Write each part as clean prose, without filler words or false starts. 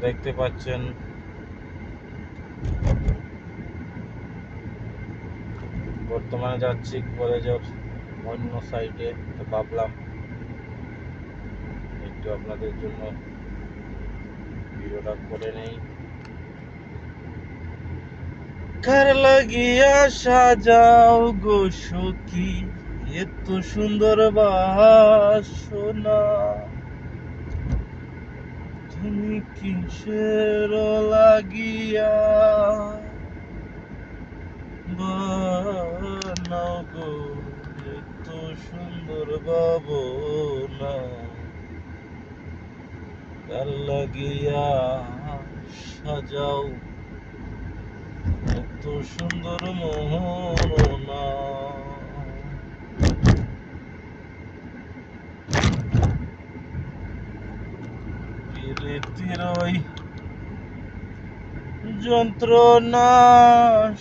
দেখতে পাচ্ছেন বর্তমানে যাচ্ছি কলেজের অন্য সাইডে, তো ভাবলাম একটু আপনাদের জন্য ভিডিওটা করে নেই। কার লাগিয়া সাজাও গো সখী এত সুন্দর বাসনা, তুমি কিসের লাগিয়া বানাও গো এত সুন্দর ভাবনা, কার লাগিয়া সাজাও এত সুন্দর মোহনা। প্রীতির ওই যন্ত্রণা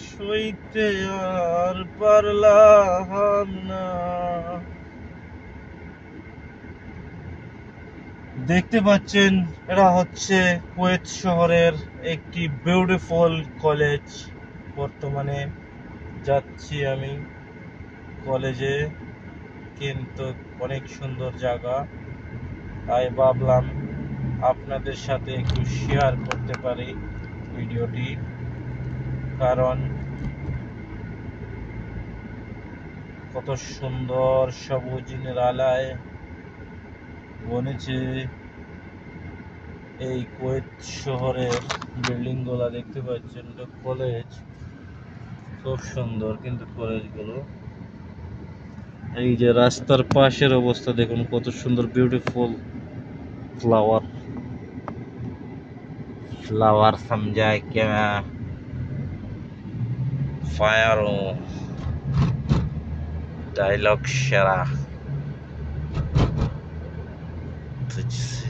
সইতে আর পারলাম না। দেখতে পাচ্ছেন এটা হচ্ছে কুয়েত শহরের একটি বিউটিফুল কলেজ। বর্তমানে যাচ্ছি আমি কলেজে, কিন্তু অনেক সুন্দর জায়গা, তাই ভাবলাম আপনাদের সাথে একটু শেয়ার করতে পারি ভিডিওটি, কারণ কত সুন্দর সবুজের আলায় বনেছে এই কুয়েত শহরের বিল্ডিং গুলা। দেখতে পাচ্ছেন এটা কলেজ, খুব সুন্দর কিন্তু কলেজগুলো। এই যে রাস্তার পাশের অবস্থা দেখুন কত সুন্দর, বিউটিফুল फ्लावर फ्लावर समझा क्या मैं फायर हूँ, डायलॉग शरा तुझसे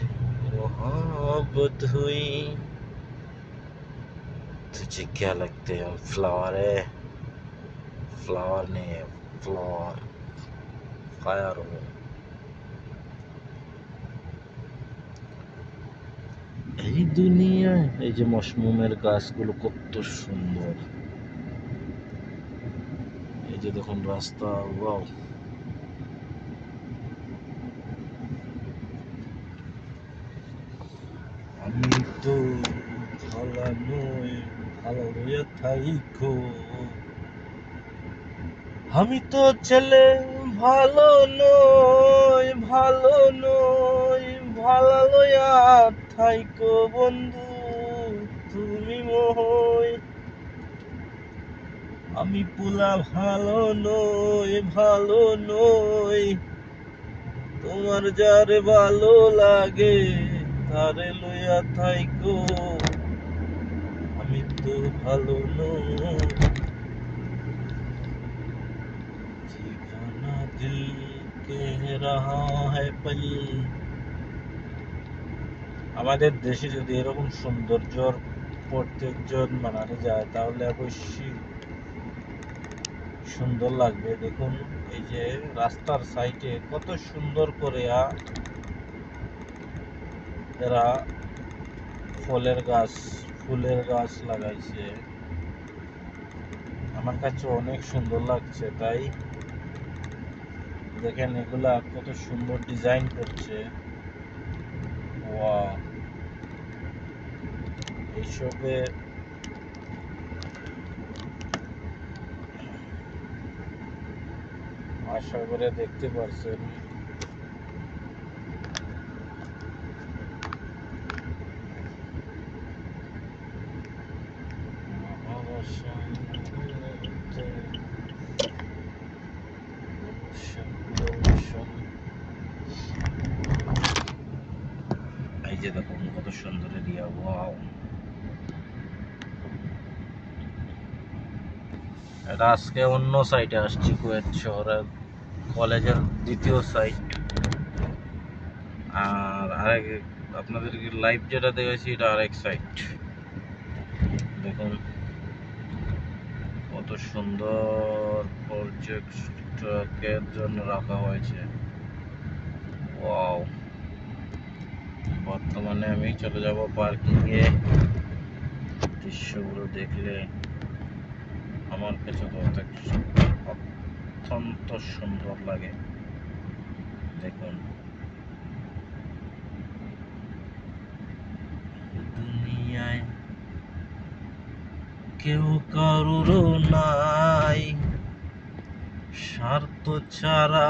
मोहब्बत हुई, तुझे क्या लगते हैं फ्लावर है, फ्लावर नहीं है फ्लावर, फायर हूँ। এই দুনিয়ায় এই যে মশরুমের গাছগুলো কত সুন্দর, এই যে দেখুন রাস্তা, ওয়াও। আমি তো ভালো নই, ভালো হয়ে থাইকো, আমি তো ছেলে ভালো নই, ভালো নই, ভালো লইয়া থাইকো বন্ধু তুমি মই। আমি পোলা ভালো নই, ভালো নই, তোমার যারে ভালো লাগে তারে লইয়া থাইকো, আমি তো ভালো নই। ঠিকানা দিল কে রাহা হ্যায় পল। আমাদের দেশে যদি এরকম সৌন্দর্য প্রত্যেকজন বানানো যায় তাহলে অবশ্যই সুন্দর লাগবে। দেখুন এই যে রাস্তার সাইডে কত সুন্দর করে এরা ফুলের গাছ লাগাইছে, আমার কাছে অনেক সুন্দর লাগছে। তাই দেখেন এগুলা কত সুন্দর ডিজাইন করছে, ওয়াও। এইসবে আশা করে দেখতে পারছেন এই যে দেখুন কত সুন্দর এরিয়া, ওয়াও। এটা আজকে অন্য সাইডে আসছি, কুয়েত শহরের কলেজের দ্বিতীয় সাইড। আর আরেক আপনাদেরকে লাইভ যেটা দেখেছি এটা আরেক সাইড। দেখুন কত সুন্দর পর্যটকের জন্য রাখা হয়েছে, ওয়াও। বর্তমানে আমি চলে যাব পার্কিং এ। দৃশ্যগুলো দেখলে আমার কাছে তো অত্যন্ত সুন্দর লাগে। দেখুন, দুনিয়ায় কেউ কারুর নাই, স্বার্থ ছাড়া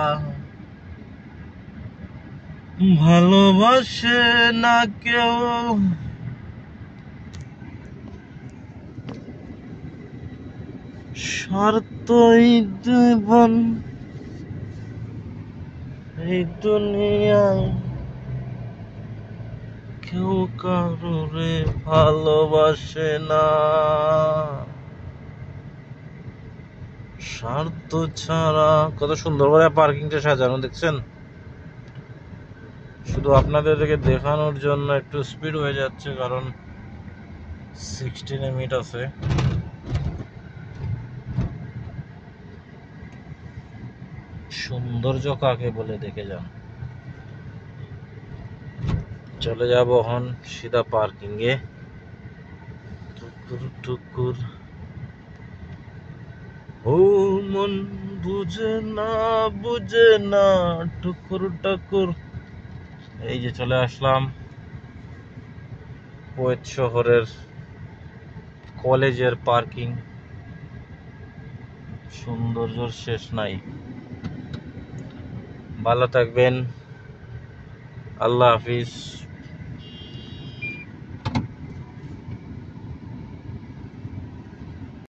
ভালোবাসে না কেউ। স্বার্থই জীবন এই দুনিয়ায়, কেউ কারুরে ভালোবাসে না স্বার্থ ছাড়া। কত সুন্দর করে পার্কিংটা সাজানো দেখছেন। শুধু আপনাদেরকে দেখানোর জন্য একটু স্পিড হয়ে যাচ্ছে, কারণ 16 মিনিট আছে। সৌন্দর্য কাকে বলে দেখে যান। চলে যাব এখন সিধা পার্কিং এ। টুকুর টুকুর ও মন বুঝে না টুকুর টুকুর। এই যে চলে আসলাম কুয়েত শহরের কলেজের পার্কিং। সৌন্দর্যের শেষ নাই। ভালো থাকবেন, আল্লাহ হাফিজ।